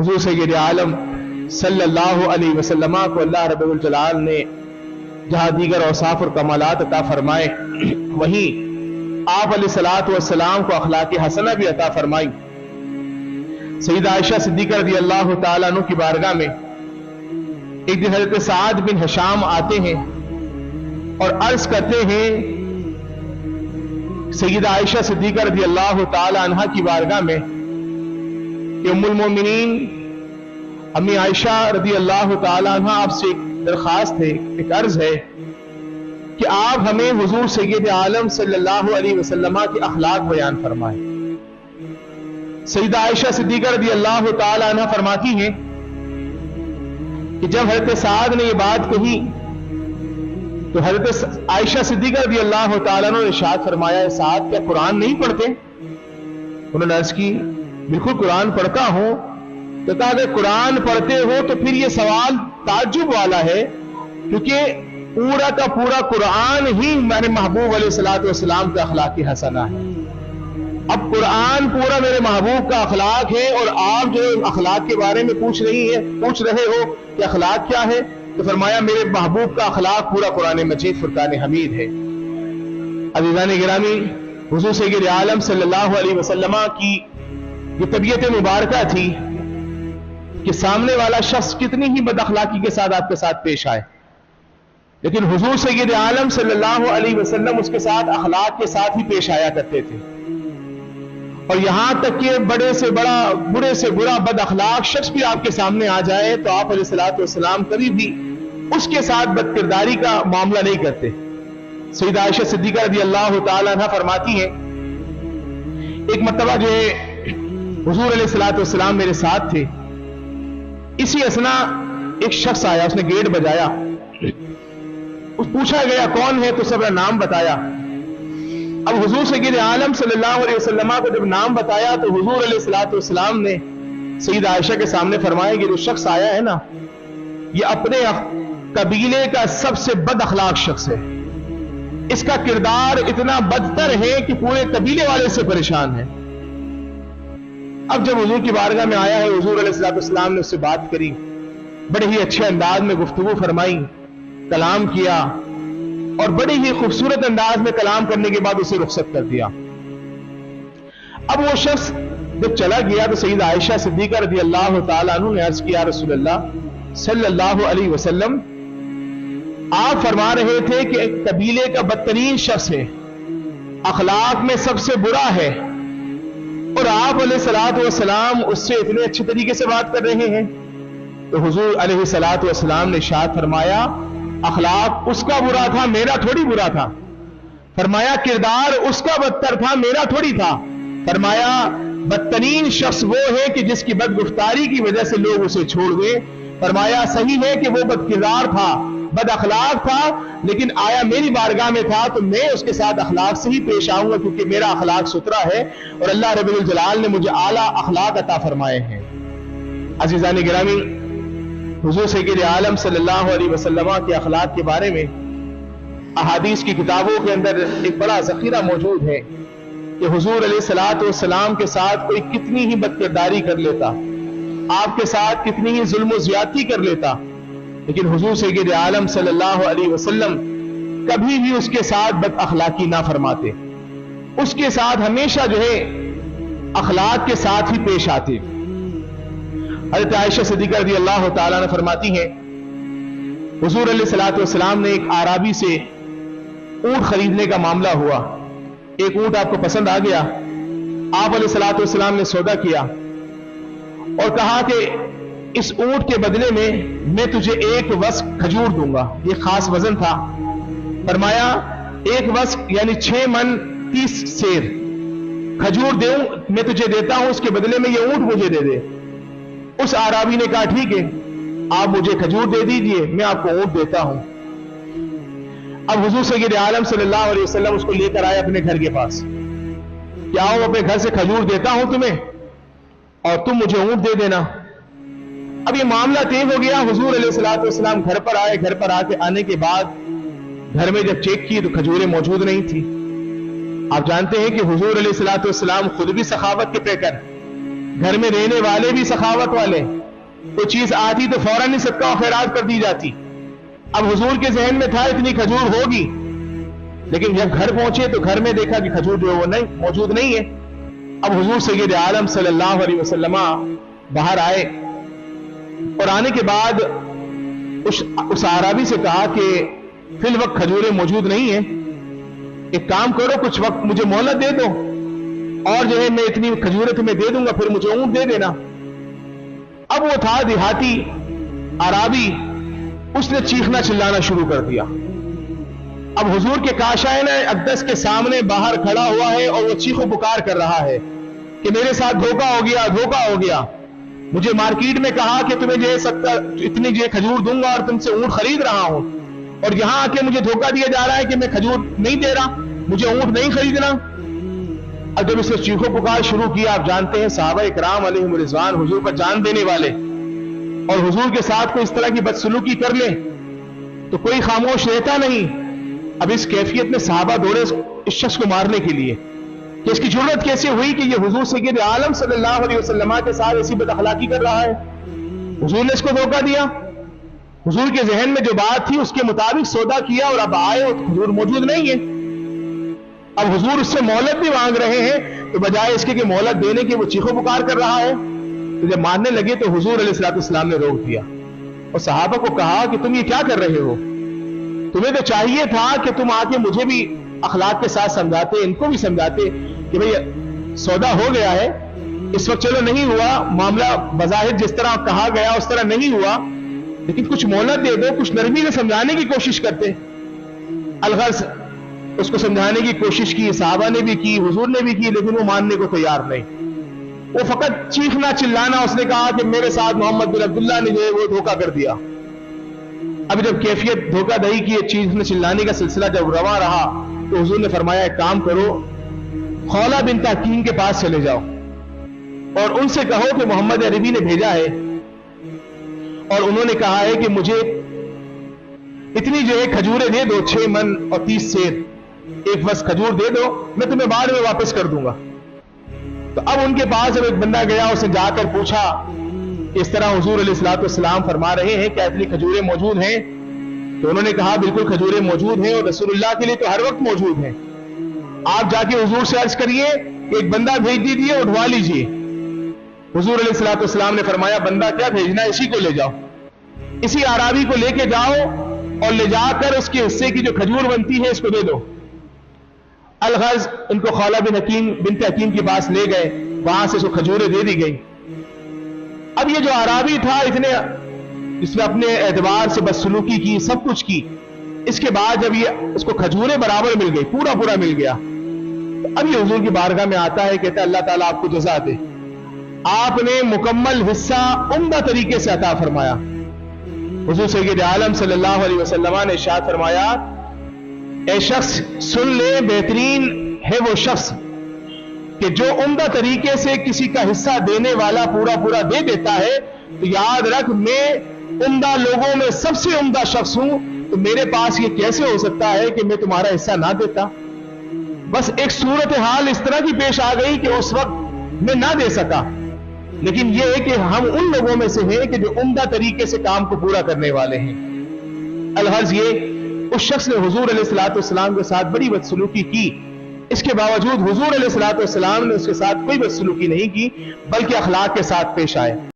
حضور سید عالم صلی اللہ علیہ وسلم کو اللہ رب الجلال نے جہاں دیگر اوصاف اور کمالات عطا فرمائے، وہیں آپ علیہ الصلوۃ والسلام کو اخلاق حسنہ بھی عطا فرمائی۔ سیدہ عائشہ صدیقہ رضی اللہ تعالیٰ عنہ کی بارگاہ میں ایک دن حضرت سعد بن ہشام آتے ہیں اور عرض کرتے ہیں سیدہ عائشہ صدیقہ رضی اللہ تعالیٰ عنہ کی بارگاہ میں کہ ام المومنین امی عائشہ رضی اللہ تعالیٰ عنہ آپ سے ایک درخواست ہے، ایک عرض ہے کہ آپ ہمیں حضور سید عالم صلی اللہ علیہ وسلم کے اخلاق بیان فرمائیں۔ سیدہ عائشہ صدیقہ رضی اللہ تعالیٰ عنہ فرماتی ہیں کہ جب حضرت سعد نے یہ بات کہی تو حضرت عائشہ صدیقہ رضی اللہ تعالیٰ عنہ نے ارشاد فرمایا، سعد کیا قرآن نہیں پڑھتے؟ انہوں نے عرض کی بالکل قرآن پڑھتا ہوں۔ تو کہا کہ قرآن پڑھتے ہو تو پھر یہ سوال تعجب والا ہے، کیونکہ پورا کا پورا قرآن ہی میرے محبوب علیہ الصلوۃ والسلام کا اخلاق حسنہ ہے۔ اب قرآن پورا میرے محبوب کا اخلاق ہے اور آپ جو اخلاق کے بارے میں پوچھ رہے ہو کہ اخلاق کیا ہے، تو فرمایا میرے محبوب کا اخلاق پورا قرآن مجید فرقان حمید ہے۔ عزیزان گرامی، حضور سید عالم صلی اللہ علیہ وسلم کی یہ طبیعت مبارکہ تھی کہ سامنے والا شخص کتنی ہی بد اخلاقی کے ساتھ آپ کے ساتھ پیش آئے، لیکن حضور سید عالم صلی اللہ علیہ وسلم اس کے ساتھ اخلاق کے ساتھ ہی پیش آیا کرتے تھے۔ اور یہاں تک کہ بڑے سے بڑا، برے سے برا بد اخلاق شخص بھی آپ کے سامنے آ جائے تو آپ علیہ الصلوۃ والسلام کبھی بھی اس کے ساتھ بد کرداری کا معاملہ نہیں کرتے۔ سیدہ عائشہ صدیقہ رضی اللہ تعالیٰ عنہ فرماتی ہیں ایک مرتبہ جو ہے حضور علیہ الصلوۃ والسلام میرے ساتھ تھے، اسی اثنا ایک شخص آیا، اس نے گیٹ بجایا، پوچھا گیا کون ہے تو سب نے نام بتایا۔ اب حضور سید عالم صلی اللہ علیہ وسلم کو جب نام بتایا تو حضور علیہ الصلوۃ والسلام نے سیدہ عائشہ کے سامنے فرمایا کہ جو شخص آیا ہے نا، یہ اپنے قبیلے کا سب سے بد اخلاق شخص ہے، اس کا کردار اتنا بدتر ہے کہ پورے قبیلے والے سے پریشان ہے۔ اب جب حضور کی بارگاہ میں آیا ہے، حضور علیہ الصلوۃ والسلام نے اس سے بات کری، بڑے ہی اچھے انداز میں گفتگو فرمائی، کلام کیا، اور بڑے ہی خوبصورت انداز میں کلام کرنے کے بعد اسے رخصت کر دیا۔ اب وہ شخص جب چلا گیا تو سیدہ عائشہ صدیقہ رضی اللہ تعالیٰ عنہ نے عرض کیا، رسول اللہ صلی اللہ علیہ وسلم آپ فرما رہے تھے کہ ایک قبیلے کا بدترین شخص ہے، اخلاق میں سب سے برا ہے، اور آپ علیہ الصلوۃ والسلام اس سے اتنے اچھے طریقے سے بات کر رہے ہیں۔ تو حضور علیہ الصلوۃ والسلام نے ارشاد فرمایا اخلاق اس کا برا تھا، میرا تھوڑی برا تھا۔ فرمایا کردار اس کا بدتر تھا، میرا تھوڑی تھا۔ فرمایا بدترین شخص وہ ہے کہ جس کی بدگفتاری کی وجہ سے لوگ اسے چھوڑ گئے۔ فرمایا صحیح ہے کہ وہ بد کردار تھا، بد اخلاق تھا، لیکن آیا میری بارگاہ میں تھا تو میں اس کے ساتھ اخلاق سے ہی پیش آؤں گا، کیونکہ میرا اخلاق ستھرا ہے اور اللہ رب الجلال نے مجھے اعلیٰ اخلاق عطا فرمائے ہیں۔ عزیزان گرامی، حضور سید عالم صلی اللہ علیہ وسلم کے اخلاق کے بارے میں احادیث کی کتابوں کے اندر ایک بڑا ذخیرہ موجود ہے کہ حضور علیہ الصلوۃ والسلام کے ساتھ کوئی کتنی ہی بد کرداری کر لیتا، آپ کے ساتھ کتنی ہی ظلم و زیادتی کر لیتا، لیکن حضور سید عالم صلی اللہ علیہ وسلم کبھی بھی اس کے ساتھ بد اخلاقی نہ فرماتے، اس کے ساتھ ہمیشہ جو ہے اخلاق کے ساتھ ہی پیش آتے۔ حضرت عائشہ صدیقہ رضی اللہ تعالیٰ عنہ فرماتی ہیں حضور علیہ الصلوۃ والسلام نے ایک اعرابی سے اونٹ خریدنے کا معاملہ ہوا، ایک اونٹ آپ کو پسند آ گیا، آپ علیہ الصلوۃ والسلام نے سودا کیا اور کہا کہ اس اونٹ کے بدلے میں تجھے ایک وسق کھجور دوں گا، یہ خاص وزن تھا۔ فرمایا ایک وسق یعنی 6 من 30 سیر کھجور دوں میں تجھے دیتا ہوں، اس کے بدلے میں یہ اونٹ مجھے دے دے۔ اس اعرابی نے کہا ٹھیک ہے، آپ مجھے کھجور دے دیجئے، میں آپ کو اونٹ دیتا ہوں۔ اب حضور سید عالم صلی اللہ علیہ وسلم اس کو لے کر آئے اپنے گھر کے پاس کہ آؤ اپنے گھر سے کھجور دیتا ہوں تمہیں اور تم مجھے اونٹ دے دینا۔ اب یہ معاملہ طے ہو گیا، حضور علیہ الصلوۃ والسلام گھر پر آئے، گھر پر آنے کے بعد گھر میں جب چیک کی تو کھجوریں موجود نہیں تھی۔ آپ جانتے ہیں کہ حضور علیہ الصلوۃ والسلام خود بھی سخاوت کے پیکر، گھر میں رہنے والے بھی سخاوت والے، کوئی چیز آتی تو فوراً ہی صدقہ و خیرات کر دی جاتی۔ اب حضور کے ذہن میں تھا اتنی کھجور ہوگی، لیکن جب گھر پہنچے تو گھر میں دیکھا کہ کھجور جو ہے وہ موجود نہیں ہے۔ اب حضور سید عالم صلی اللہ علیہ وسلم باہر آئے اور آنے کے بعد اس اعرابی سے کہا کہ فی الوقت کھجوریں موجود نہیں ہیں، ایک کام کرو کچھ وقت مجھے مہلت دے دو اور جو ہے میں اتنی کھجوریں تمہیں دے دوں گا، پھر مجھے اونٹ دے دینا۔ اب وہ تھا دیہاتی اعرابی، اس نے چیخنا چلانا شروع کر دیا۔ اب حضور کے کاشائن اقدس کے سامنے باہر کھڑا ہوا ہے اور وہ چیخ و پکار کر رہا ہے کہ میرے ساتھ دھوکہ ہو گیا، دھوکہ ہو گیا، مجھے مارکیٹ میں کہا کہ تمہیں جو اتنی جو کھجور دوں گا اور تم سے اونٹ خرید رہا ہوں، اور یہاں آ کے مجھے دھوکہ دیا جا رہا ہے کہ میں کھجور نہیں دے رہا، مجھے اونٹ نہیں خریدنا۔ اب جب اس نے چیخ و پکار شروع کیا، آپ جانتے ہیں صحابہ اکرام علیہم رضوان حضور پر جان دینے والے، اور حضور کے ساتھ کوئی اس طرح کی بدسلوکی کر لے تو کوئی خاموش رہتا نہیں۔ اب اس کیفیت میں صحابہ دوڑے اس شخص کو مارنے کے لیے کہ اس کی جرأت کیسے ہوئی کہ یہ حضور سید عالم صلی اللہ علیہ وسلم کے ساتھ ایسی بد اخلاقی کر رہا ہے۔ حضور نے اس کو دھوکہ دیا، حضور کے ذہن میں جو بات تھی اس کے مطابق سودا کیا، اور اب آئے اور حضور موجود نہیں ہے۔ اب حضور اس سے مہلت بھی مانگ رہے ہیں، تو بجائے اس کے کہ مہلت دینے کے وہ چیخو پکار کر رہا ہے۔ تو جب ماننے لگے تو حضور علیہ السلام نے روک دیا اور صحابہ کو کہا کہ تم یہ کیا کر رہے ہو؟ تمہیں تو چاہیے تھا کہ تم آ کے مجھے بھی اخلاق کے ساتھ سمجھاتے، ان کو بھی سمجھاتے کہ بھئی سودا ہو گیا ہے، اس وقت چلو نہیں ہوا معاملہ، بظاہر جس طرح کہا گیا اس طرح نہیں ہوا، لیکن کچھ مہلت دے دو، کچھ نرمی سے سمجھانے کی کوشش کرتے۔ الغرض اس کو سمجھانے کی کوشش کی، صحابہ نے بھی کی، حضور نے بھی کی، لیکن وہ ماننے کو تیار نہیں۔ وہ فقط چیخنا چلانا، اس نے کہا کہ میرے ساتھ محمد بن عبداللہ نے جو ہے وہ دھوکہ کر دیا۔ اب جب کیفیت دھوکہ دہی کی چیخنے چلانے کا سلسلہ جب رواں رہا تو حضور نے فرمایا ایک کام کرو، خولہ بنت حکیم کے پاس چلے جاؤ اور ان سے کہو کہ محمد عربی نے بھیجا ہے اور انہوں نے کہا ہے کہ مجھے اتنی جو ہے کھجوریں دے دو، 6 من اور 30 سیر، ایک بس کھجور دے دو، میں تمہیں بعد میں واپس کر دوں گا۔ تو اب ان کے پاس جب ایک بندہ گیا، اسے جا کر پوچھا کہ اس طرح حضور علیہ السلام فرما رہے ہیں کہ اتنی کھجوریں موجود ہیں؟ تو انہوں نے کہا بالکل کھجوریں موجود ہیں، اور رسول اللہ کے لیے تو ہر وقت موجود ہیں، آپ جا کے حضور سے عرض کریے کہ ایک بندہ بھیج دیجیے، اٹھوا لیجیے۔ حضور علیہ السلام نے فرمایا بندہ کیا بھیجنا ہے، اسی کو لے جاؤ، اسی اعرابی کو لے کے جاؤ اور لے جا کر اس کے حصے کی جو کھجور بنتی ہے اس کو دے دو۔ الغرض ان کو خولہ بنت حکیم کے پاس لے گئے، وہاں سے اس کو کھجوریں دے دی گئی۔ اب یہ جو اعرابی تھا اتنے اس نے اپنے اعتبار سے بدسلوکی کی، سب کچھ کی، اس کے بعد جب یہ اس کو کھجوریں برابر مل گئی، پورا مل گیا، تو اب یہ حضور کی بارگاہ میں آتا ہے، کہتا ہے اللہ تعالیٰ آپ کو جزا دے، آپ نے مکمل حصہ عمدہ طریقے سے عطا فرمایا۔ حضور سید عالم صلی اللہ علیہ وسلم نے ارشاد فرمایا اے شخص سن لے، بہترین ہے وہ شخص کہ جو عمدہ طریقے سے کسی کا حصہ دینے والا پورا دے دیتا ہے، تو یاد رکھ میں عمدہ لوگوں میں سب سے عمدہ شخص ہوں، تو میرے پاس یہ کیسے ہو سکتا ہے کہ میں تمہارا حصہ نہ دیتا؟ بس ایک صورتحال اس طرح کی پیش آ گئی کہ اس وقت میں نہ دے سکا، لیکن یہ ہے کہ ہم ان لوگوں میں سے ہیں کہ جو عمدہ طریقے سے کام کو پورا کرنے والے ہیں۔ الغرض یہ اس شخص نے حضور علیہ السلام کے ساتھ بڑی بدسلوکی کی، اس کے باوجود حضور علیہ السلام نے اس کے ساتھ کوئی بدسلوکی نہیں کی، بلکہ اخلاق کے ساتھ پیش آئے۔